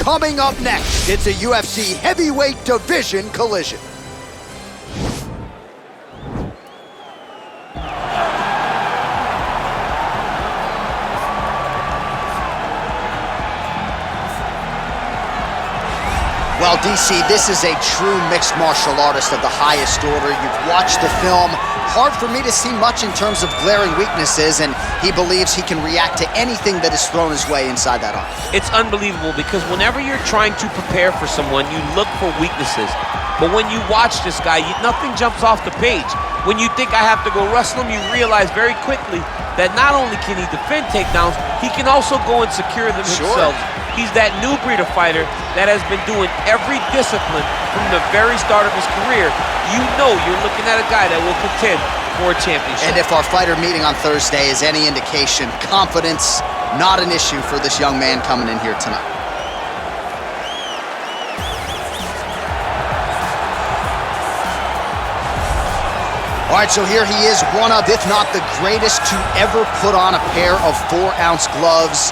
Coming up next, it's a UFC heavyweight division collision. Well, DC, this is a true mixed martial artist of the highest order. You've watched the film. Hard for me to see much in terms of glaring weaknesses, and he believes he can react to anything that is thrown his way inside that arm. It's unbelievable because whenever you're trying to prepare for someone, you look for weaknesses. But when you watch this guy, nothing jumps off the page. When you think I have to go wrestle him, you realize very quickly that not only can he defend takedowns, he can also go and secure them himself. He's that new breed of fighter that has been doing every discipline from the very start of his career. You know you're looking at a guy that will contend for a championship. And if our fighter meeting on Thursday is any indication, confidence, not an issue for this young man coming in here tonight. All right, so here he is, one of, if not the greatest to ever put on a pair of 4-ounce gloves.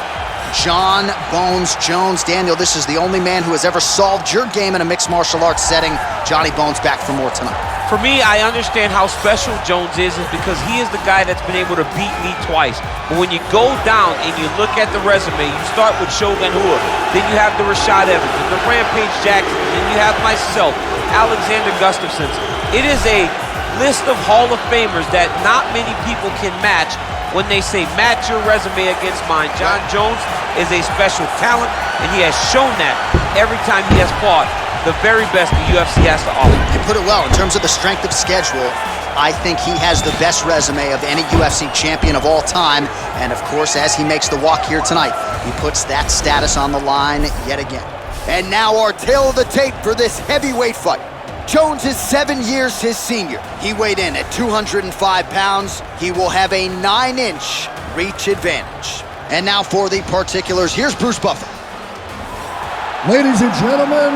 Jon Bones Jones. Daniel, this is the only man who has ever solved your game in a mixed martial arts setting. Johnny Bones back for more tonight. For me, I understand how special Jones is because he is the guy that's been able to beat me twice. But when you go down and you look at the resume, you start with Shogun Rua, then you have the Rashad Evans, the Rampage Jackson, then you have myself, Alexander Gustafsson. It is a list of Hall of Famers that not many people can match. When they say match your resume against mine, Jon Jones is a special talent, and he has shown that every time he has fought the very best the UFC has to offer. You put it well. In terms of the strength of schedule, I think he has the best resume of any UFC champion of all time. And of course, as he makes the walk here tonight, he puts that status on the line yet again. And now our tale of the tape for this heavyweight fight. Jones is 7 years his senior. He weighed in at 205 pounds. He will have a 9-inch reach advantage. And now for the particulars, here's Bruce Buffer. Ladies and gentlemen,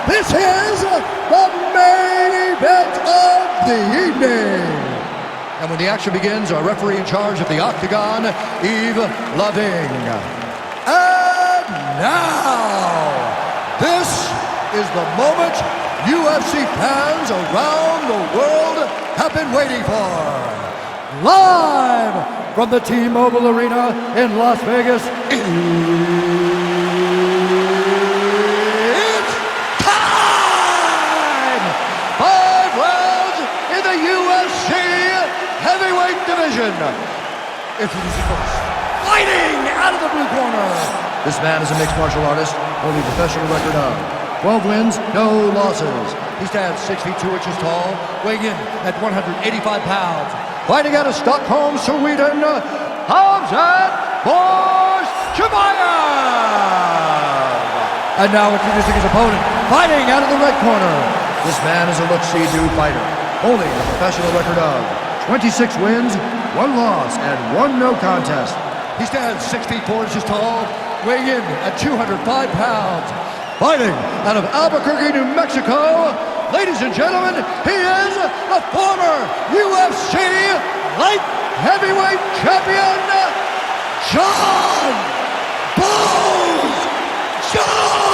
this is the main event of the evening. And when the action begins, our referee in charge of the Octagon, Yves Loving. And now, this is the moment UFC fans around the world have been waiting for. Live from the T-Mobile Arena in Las Vegas, it's time! 5 rounds in the UFC heavyweight division. Introducing first, fighting out of the blue corner. This man is a mixed martial artist, holding a professional record of 12 wins, no losses. He stands 6 feet 2 inches tall, weighing in at 185 pounds. Fighting out of Stockholm, Sweden, Khamzat Chimaev. And now introducing his opponent, fighting out of the red corner. This man is a look-see-do fighter, holding a professional record of 26 wins, 1 loss, and 1 no contest. He stands 6 feet 4 inches tall, weighing in at 205 pounds. Fighting out of Albuquerque, New Mexico, ladies and gentlemen, he is the former UFC light heavyweight champion, Jon Bones Jones!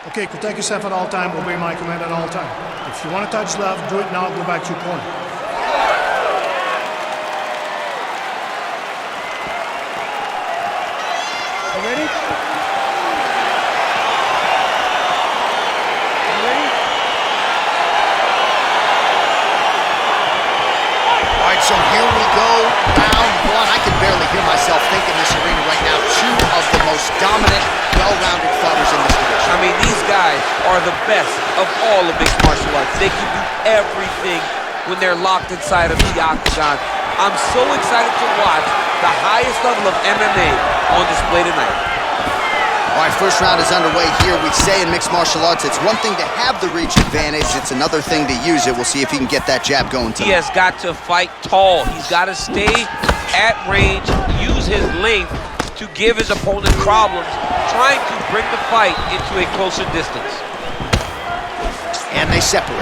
Okay, protect yourself at all time, obey my command at all time. If you want to touch left, do it now, go back to your corner. You ready? You ready? All right, so here we go, round 1. I can barely hear myself think in this arena right now. 2 of the most dominant, well-rounded fighters in this division. I mean, these guys are the best of all of mixed martial arts. They can do everything when they're locked inside of the Octagon. I'm so excited to watch the highest level of MMA on display tonight. All right, first round is underway here. We say in mixed martial arts, it's one thing to have the reach advantage. It's another thing to use it. We'll see if he can get that jab going tonight. He has got to fight tall. He's got to stay at range, use his length to give his opponent problems, trying to bring the fight into a closer distance. And they separate.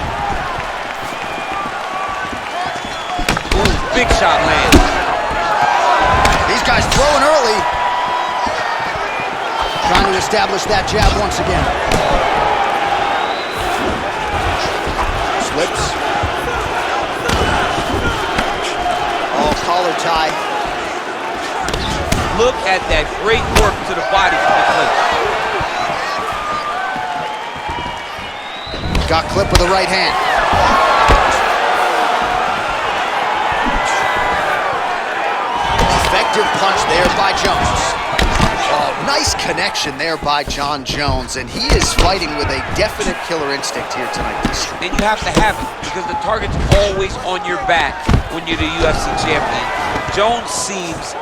big shot lands. These guys throwing early. Trying to establish that jab once again. Slips. Oh, collar tie. Look at that great work to the body from the clinch. Got clipped with the right hand. Effective punch there by Jones. Oh, nice connection there by John Jones, and he is fighting with a definite killer instinct here tonight. And you have to have it, because the target's always on your back when you're the UFC champion. Jones seems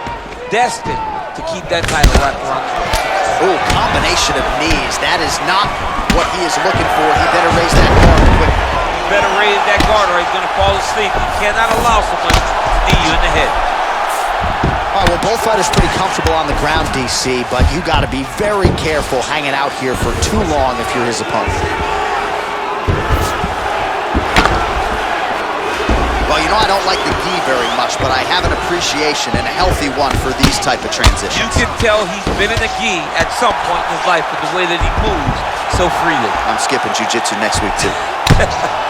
destined to keep that title wrapped around him. Oh, combination of knees. That is not what he is looking for. He better raise that guard quickly. You better raise that guard or he's going to fall asleep. You cannot allow someone to knee you in the head. All right, well, both fighters pretty comfortable on the ground, DC, but you got to be very careful hanging out here for too long if you're his opponent. Well, you know, I don't like the gi very much, but I have an appreciation and a healthy one for these type of transitions. You can tell he's been in the gi at some point in his life with the way that he moves so freely. I'm skipping jiu-jitsu next week, too.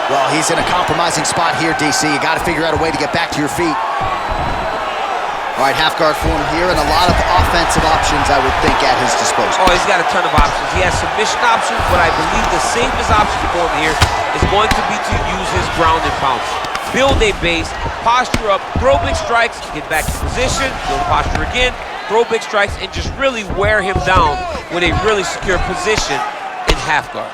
Well, he's in a compromising spot here, DC. You got to figure out a way to get back to your feet. All right, half guard form here, and a lot of offensive options, I would think, at his disposal. Oh, he's got a ton of options. He has submission options, but I believe the safest option for him here is going to be to use his ground and pound. Build a base, posture up, throw big strikes, get back to position, build posture again, throw big strikes, and just really wear him down with a really secure position in half guard.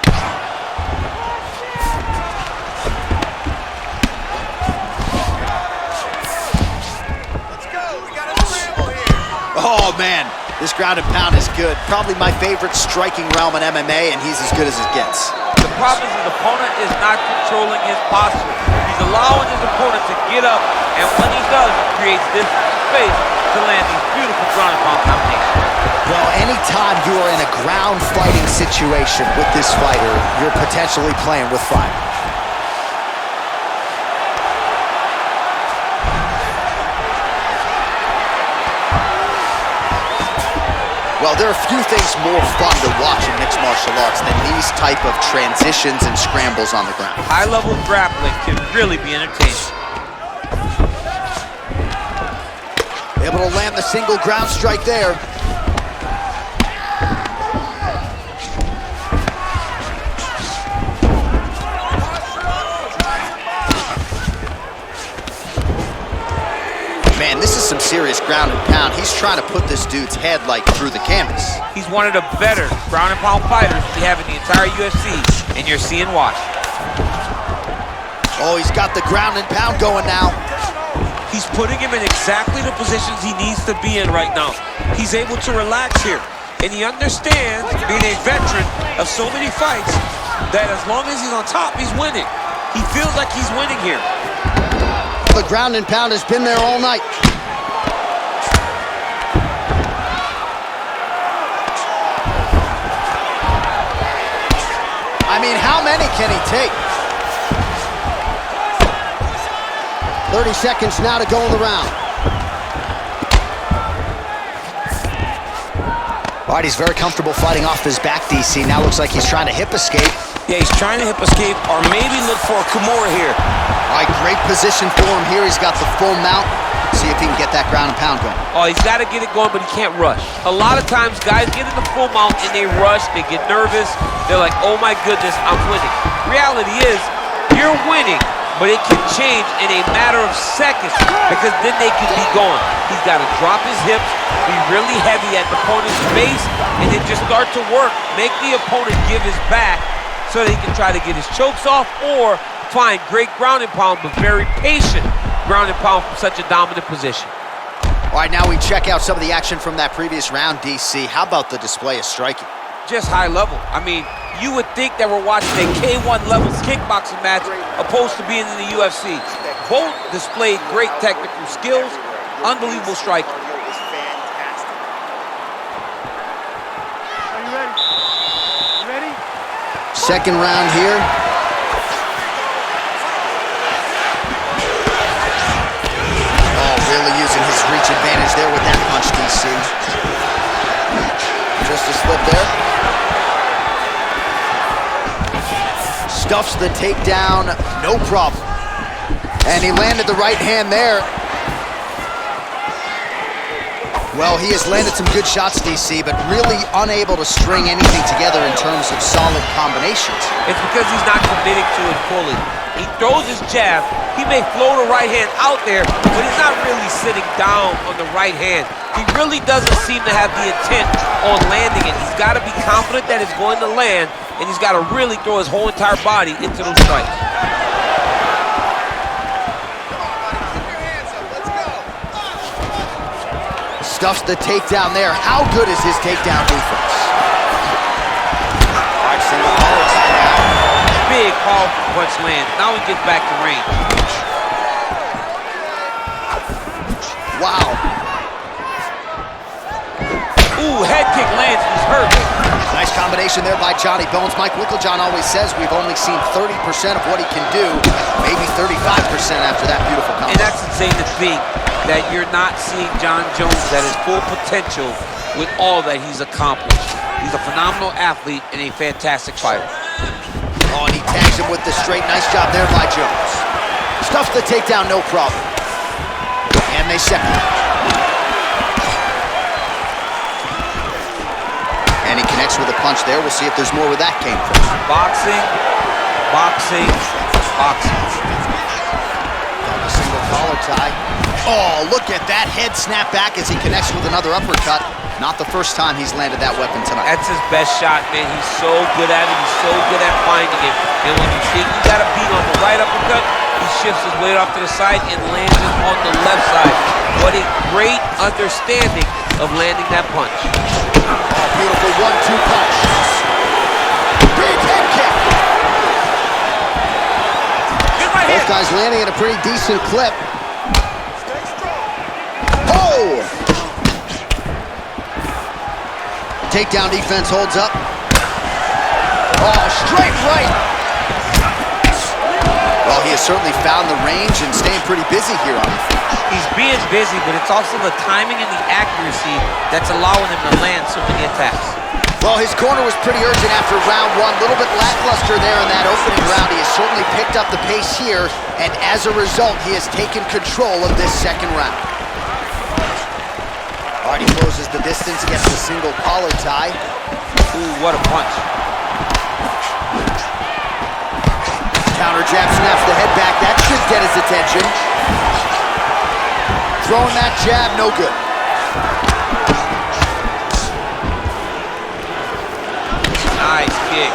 Oh, man, this ground and pound is good. Probably my favorite striking realm in MMA, and he's as good as it gets. The problem is his opponent is not controlling his posture. He's allowing his opponent to get up, and when he does, he creates this space to land these beautiful ground and pound combinations. Well, anytime you are in a ground fighting situation with this fighter, you're potentially playing with fire. Well, there are few things more fun to watch in mixed martial arts than these type of transitions and scrambles on the ground. High-level grappling can really be entertaining. Able to land the single ground strike there. Man, this is some serious ground and pound. He's trying to put this dude's head like through the canvas. He's one of the better ground and pound fighters we have in the entire UFC, and you're seeing why. Oh, he's got the ground and pound going now. He's putting him in exactly the positions he needs to be in right now. He's able to relax here, and he understands, being a veteran of so many fights, that as long as he's on top, he's winning. He feels like he's winning here. The ground and pound has been there all night. I mean, how many can he take? 30 seconds now to go in the round. All right, he's very comfortable fighting off his back, DC. Now looks like he's trying to hip escape. Yeah, he's trying to hip escape or maybe look for a Kamaru here. All right, great position for him here. He's got the full mount. See if he can get that ground and pound going. Oh, he's got to get it going, but he can't rush. A lot of times, guys get in the full mount and they rush, they get nervous. They're like, oh my goodness, I'm winning. Reality is, you're winning, but it can change in a matter of seconds because then they can be gone. He's got to drop his hips, be really heavy at the opponent's base, and then just start to work. Make the opponent give his back so that he can try to get his chokes off or find great ground and pound, but very patient ground and pound from such a dominant position. All right, now we check out some of the action from that previous round, DC. How about the display of striking? Just high level. I mean, you would think that we're watching a K1 level kickboxing match opposed to being in the UFC. Both displayed great technical skills, unbelievable striking. Are you ready? You ready? Second round here. reach advantage there with that punch, DC. Just a slip there. Stuffs the takedown, no problem. And he landed the right hand there. Well, he has landed some good shots, DC, but really unable to string anything together in terms of solid combinations. It's because he's not committing to it fully. He throws his jab. He may float a right hand out there, but he's not really sitting down on the right hand. He really doesn't seem to have the intent on landing it. He's got to be confident that it's going to land, and he's got to really throw his whole entire body into those strikes. Stuffs the takedown there. How good is his takedown defense? All right, single collar tie now. Big powerful punch lands. Now he gets back to range. Wow. Ooh, head kick lands. He's hurt. Nice combination there by Johnny Bones. Mike Winklejohn always says we've only seen 30% of what he can do, maybe 35% after that beautiful comeback. And that's insane to think that you're not seeing John Jones at his full potential with all that he's accomplished. He's a phenomenal athlete and a fantastic fighter. Oh, and he tags him with the straight. Nice job there by Jones. Stuffs the takedown, no problem. And they separate. And he connects with a punch there. We'll see if there's more where that came from. Boxing, boxing, boxing. A single collar tie. Oh, look at that head snap back as he connects with another uppercut. Not the first time he's landed that weapon tonight. That's his best shot, man. He's so good at it. He's so good at finding it. And when you think you got a beat on the right uppercut, he shifts his weight off to the side and lands it on the left side. What a great understanding of landing that punch. Oh, beautiful 1-2 punch. Big head kick. Both guys landing at a pretty decent clip. Oh! Takedown defense holds up. Oh, straight right. Well, he has certainly found the range and staying pretty busy here on the feet. He's being busy, but it's also the timing and the accuracy that's allowing him to land so many attacks. Well, his corner was pretty urgent after round one. A little bit lackluster there in that opening round. He has certainly picked up the pace here, and as a result, he has taken control of this second round. All right, he closes the distance, gets the single collar tie. Ooh, what a punch. Counter jab, snaps the head back. That should get his attention. Throwing that jab, no good. Nice kick.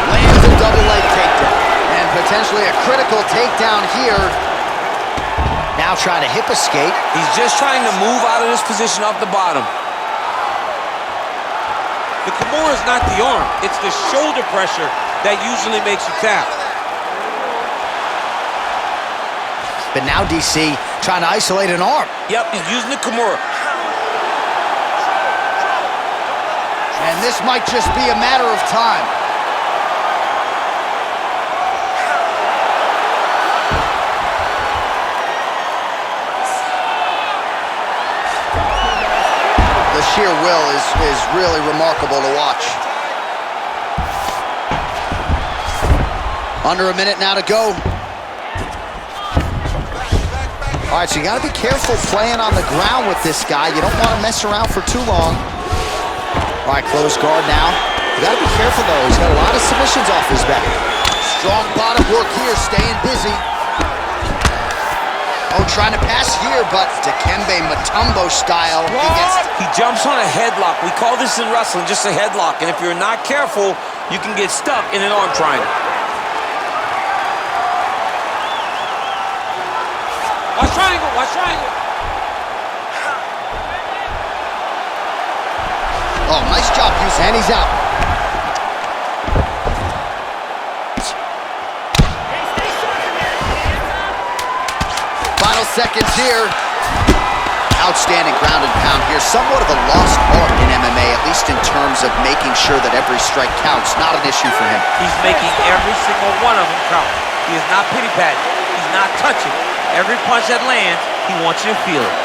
Lands a double leg takedown. And potentially a critical takedown here. Now trying to hip escape. He's just trying to move out of this position off the bottom. The Kimura is not the arm. It's the shoulder pressure that usually makes you tap. But now DC trying to isolate an arm. Yep, he's using the Kimura. And this might just be a matter of time. The sheer will is really remarkable to watch. Under a minute now to go. All right, so you got to be careful playing on the ground with this guy. You don't want to mess around for too long. All right, close guard now. You got to be careful, though. He's got a lot of submissions off his back. Strong bottom work here, staying busy. Oh, trying to pass here, but Dikembe Mutombo style. He jumps on a headlock. We call this in wrestling just a headlock. And if you're not careful, you can get stuck in an arm triangle. Watch triangle, watch triangle. Oh, nice job, Hughes, and he's out. Final seconds here. Outstanding ground and pound here. Somewhat of a lost art in MMA, at least in terms of making sure that every strike counts. Not an issue for him. He's making every single one of them count. He is not pity-patting. He's not touching. Every punch that lands, He wants you to feel it.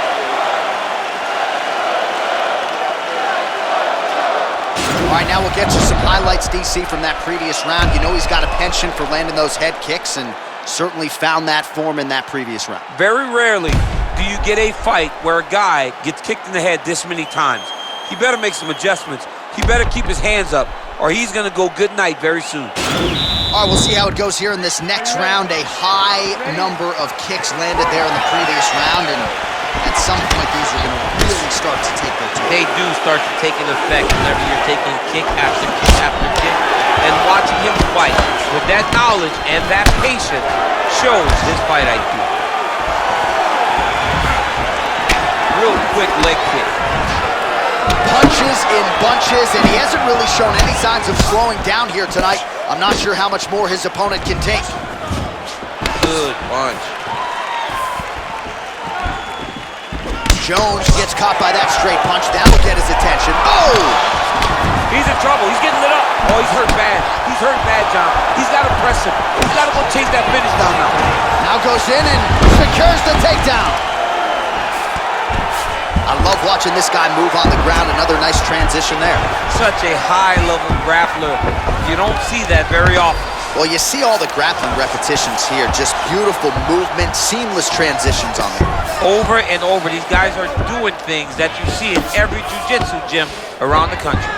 All right, now we'll get you some highlights, DC, from that previous round. You know he's got a penchant for landing those head kicks and certainly found that form in that previous round. Very rarely do you get a fight where a guy gets kicked in the head this many times. He better make some adjustments. He better keep his hands up, or he's going to go good night very soon. All right, we'll see how it goes here in this next round. A high number of kicks landed there in the previous round, and at some point, these are going to really start to take their toll. They do start to take an effect whenever you're taking kick after kick after kick. And watching him fight with that knowledge and that patience shows his fight IQ. Real quick leg kick. Punches in bunches, and he hasn't really shown any signs of slowing down here tonight. I'm not sure how much more his opponent can take. Good punch. Jones gets caught by that straight punch. That'll get his attention. Oh! He's in trouble. He's getting lit up. Oh, he's hurt bad. He's hurt bad, John. He's got to press him. He's got to go chase that finish down now. Now goes in and secures the takedown. I love watching this guy move on the ground. Another nice transition there. Such a high-level grappler. You don't see that very often. Well, you see all the grappling repetitions here. Just beautiful movement, seamless transitions on there. Over and over, these guys are doing things that you see in every jiu-jitsu gym around the country.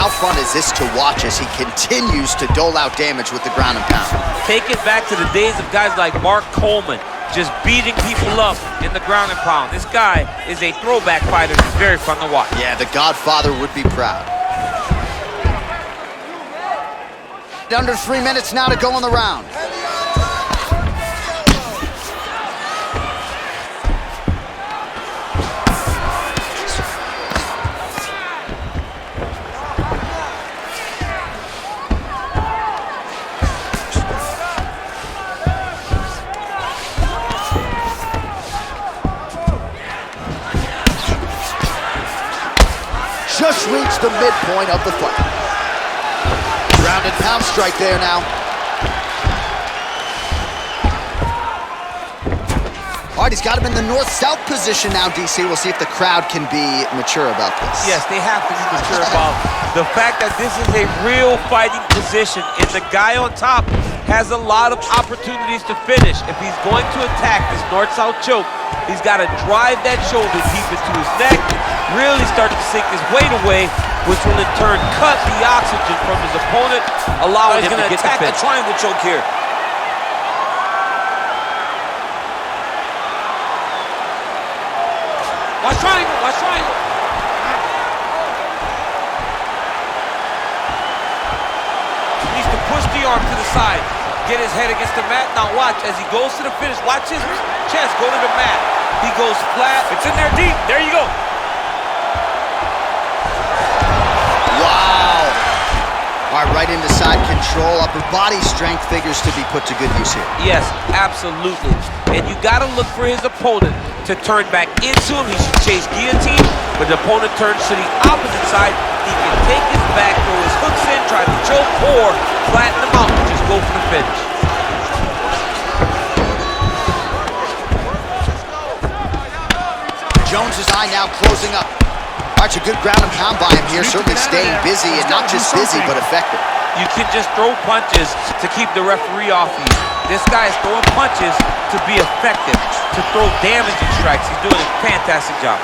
How fun is this to watch as he continues to dole out damage with the ground and pound? Take it back to the days of guys like Mark Coleman, just beating people up in the ground and pound. This guy is a throwback fighter. It's very fun to watch. Yeah, the Godfather would be proud. Under 3 minutes now to go in the round. Just reached the midpoint of the fight. Ground and pound strike there now. All right, he's got him in the north-south position now, DC. We'll see if the crowd can be mature about this. Yes, they have to be mature about the fact that this is a real fighting position, and the guy on top has a lot of opportunities to finish. If he's going to attack this north-south choke, he's got to drive that shoulder deep into his neck, really start to sink his weight away, which will in turn cut the oxygen from his opponent, allowing him to get the finish. He's going to attack the triangle choke here. Watch triangle, watch triangle. He needs to push the arm to the side, get his head against the mat. Now watch, as he goes to the finish, watch his chest go to the mat. He goes flat. It's in there deep. There you go. Wow. All right, right into side control. Upper body strength figures to be put to good use here. Yes, absolutely. And you got to look for his opponent to turn back into him. He should chase guillotine, but the opponent turns to the opposite side. He can take his back, throw his hooks in, try to choke, or flatten him out and just go for the finish. Jones's eye now closing up. All right, a good ground and pound by him here, certainly staying busy, and not just busy, but effective. You can just throw punches to keep the referee off you. This guy is throwing punches to be effective, to throw damaging strikes. He's doing a fantastic job.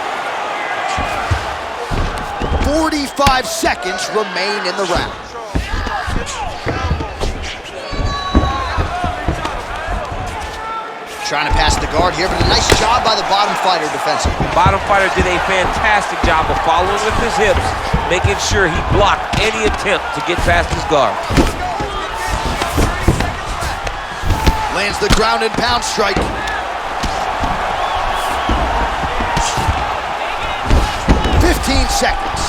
45 seconds remain in the round. Trying to pass the guard here, but a nice job by the bottom fighter defensively. The bottom fighter did a fantastic job of following with his hips, making sure he blocked any attempt to get past his guard. Lands the ground and pound strike. 15 seconds.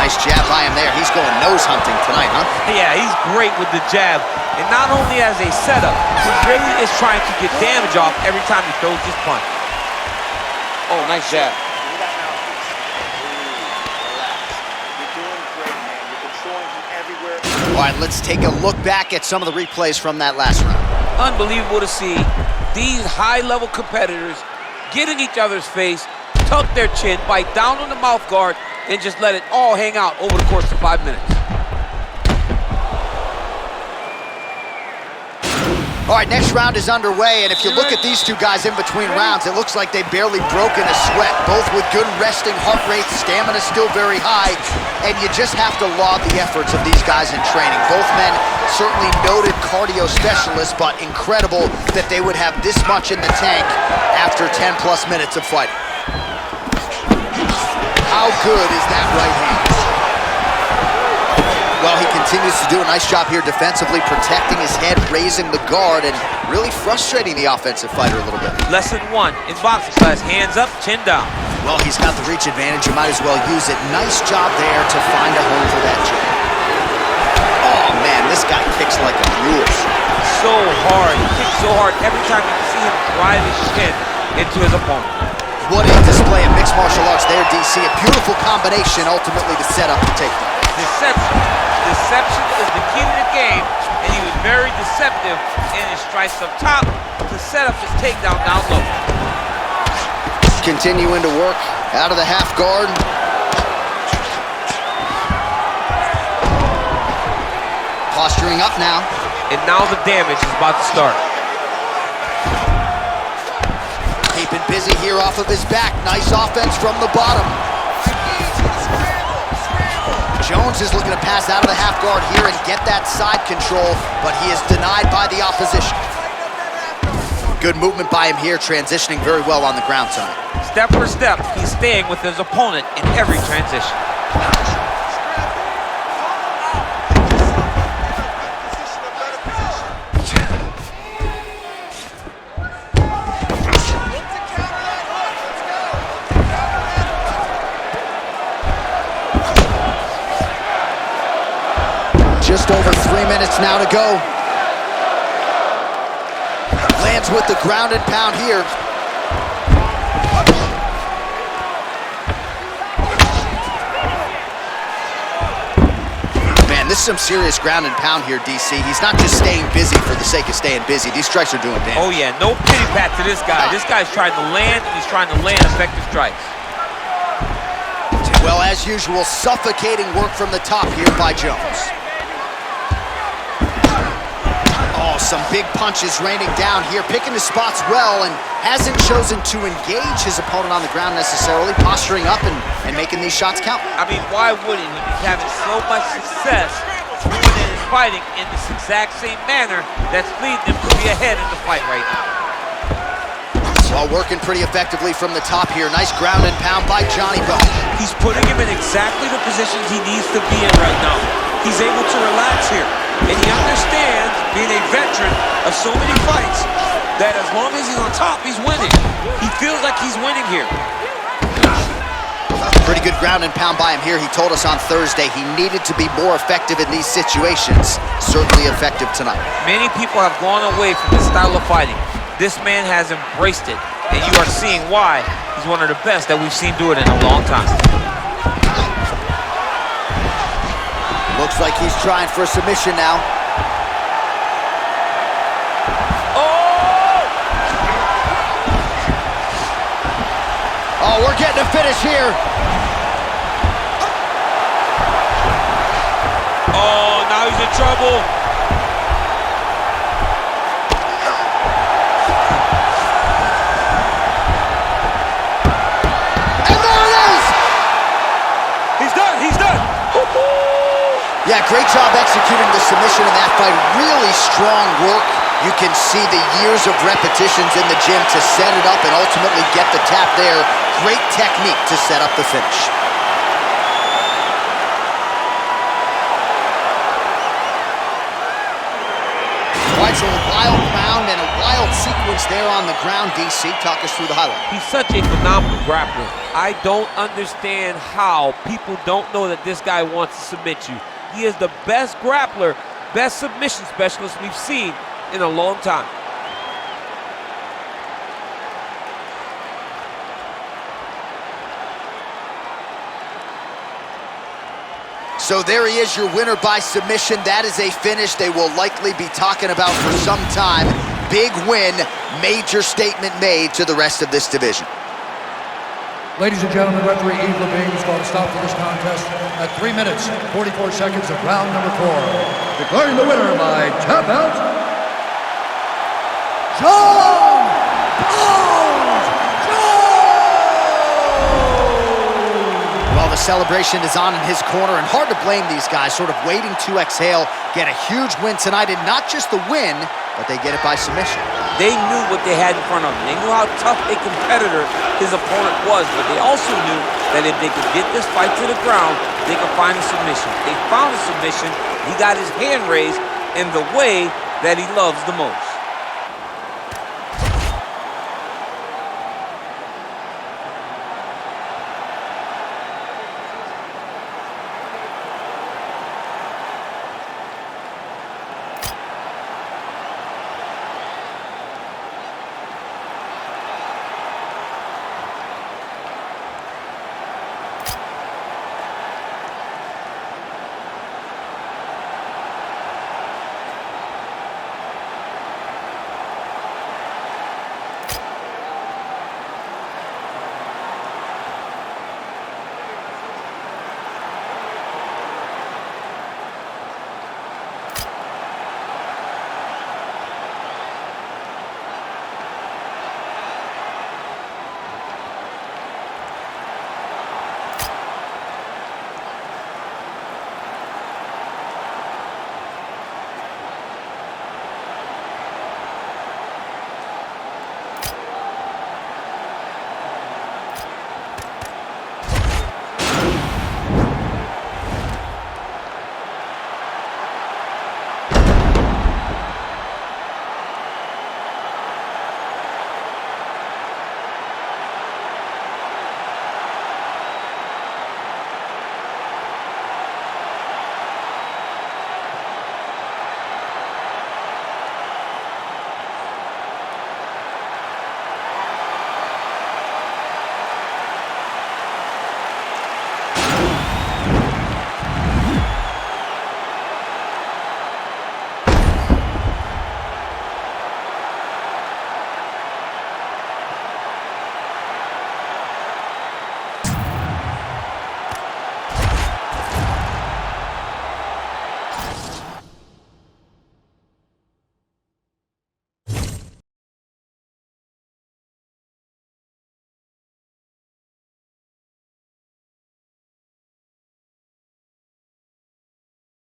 Nice jab by him there. He's going nose hunting tonight, huh? Yeah, he's great with the jab. And not only as a setup, he really is trying to get damage off every time he throws his punch. Oh, nice jab. All right, let's take a look back at some of the replays from that last round. Unbelievable to see these high-level competitors get in each other's face, tuck their chin, bite down on the mouth guard, and just let it all hang out over the course of 5 minutes. All right, next round is underway, and if you look at these two guys in between rounds, it looks like they barely broken a sweat, both with good resting heart rates, stamina still very high, and you just have to laud the efforts of these guys in training. Both men certainly noted cardio specialists, but incredible that they would have this much in the tank after 10-plus minutes of fighting. How good is that right hand? Well, he continues to do a nice job here defensively, protecting his head, raising the guard, and really frustrating the offensive fighter a little bit. Lesson 1 in boxing class, hands up, chin down. Well, he's got the reach advantage. You might as well use it. Nice job there to find a home for that jab. Oh, man, this guy kicks like a mule. So hard. He kicks so hard every time you can see him drive his chin into his opponent. What a display of mixed martial arts there, DC. A beautiful combination ultimately to set up the takedown. Deception. Deception is the key to the game, and he was very deceptive in his strikes up top to set up his takedown down low. Continuing to work out of the half guard. Posturing up now. And now the damage is about to start. Keeping busy here off of his back. Nice offense from the bottom. Jones is looking to pass out of the half guard here and get that side control, but he is denied by the opposition. Good movement by him here, transitioning very well on the ground tonight. Step for step, he's staying with his opponent in every transition. Just over 3 minutes now to go. Lands with the ground and pound here. Man, this is some serious ground and pound here, DC. He's not just staying busy for the sake of staying busy. These strikes are doing damage. Oh yeah, no pity pat to this guy. This guy's trying to land, and he's trying to land effective strikes. Well, as usual, suffocating work from the top here by Jones. Oh, some big punches raining down here, picking his spots well, and hasn't chosen to engage his opponent on the ground necessarily, posturing up and making these shots count. I mean, why wouldn't he? He's having so much success doing his fighting in this exact same manner that's leading him to be ahead in the fight right now. Well, working pretty effectively from the top here. Nice ground and pound by Johnny Bone. He's putting him in exactly the positions he needs to be in right now. He's able to relax here. And he understands, being a veteran of so many fights, that as long as he's on top, he's winning. He feels like he's winning here. Pretty good ground and pound by him here. He told us on Thursday he needed to be more effective in these situations. Certainly effective tonight. Many people have gone away from this style of fighting. This man has embraced it, and you are seeing why he's one of the best that we've seen do it in a long time. Looks like he's trying for a submission now. Oh, we're getting a finish here. Oh, now he's in trouble. And there it is! He's done, he's done. Yeah, great job executing the submission in that fight. Really strong work. You can see the years of repetitions in the gym to set it up and ultimately get the tap there. Great technique to set up the finish. It's a wild round and a wild sequence there on the ground. DC, talk us through the highlight. He's such a phenomenal grappler. I don't understand how people don't know that this guy wants to submit you. He is the best grappler, best submission specialist we've seen in a long time. So there he is, your winner by submission. That is a finish they will likely be talking about for some time. Big win, major statement made to the rest of this division. Ladies and gentlemen, referee Yves Levine is going to stop for this contest at 3 minutes, 44 seconds of round number 4. Declaring the winner by tap out, Well, the celebration is on in his corner, and hard to blame these guys, sort of waiting to exhale, get a huge win tonight, and not just the win, but they get it by submission. They knew what they had in front of them. They knew how tough a competitor his opponent was, but they also knew that if they could get this fight to the ground, they could find a submission. They found a submission. He got his hand raised in the way that he loves the most.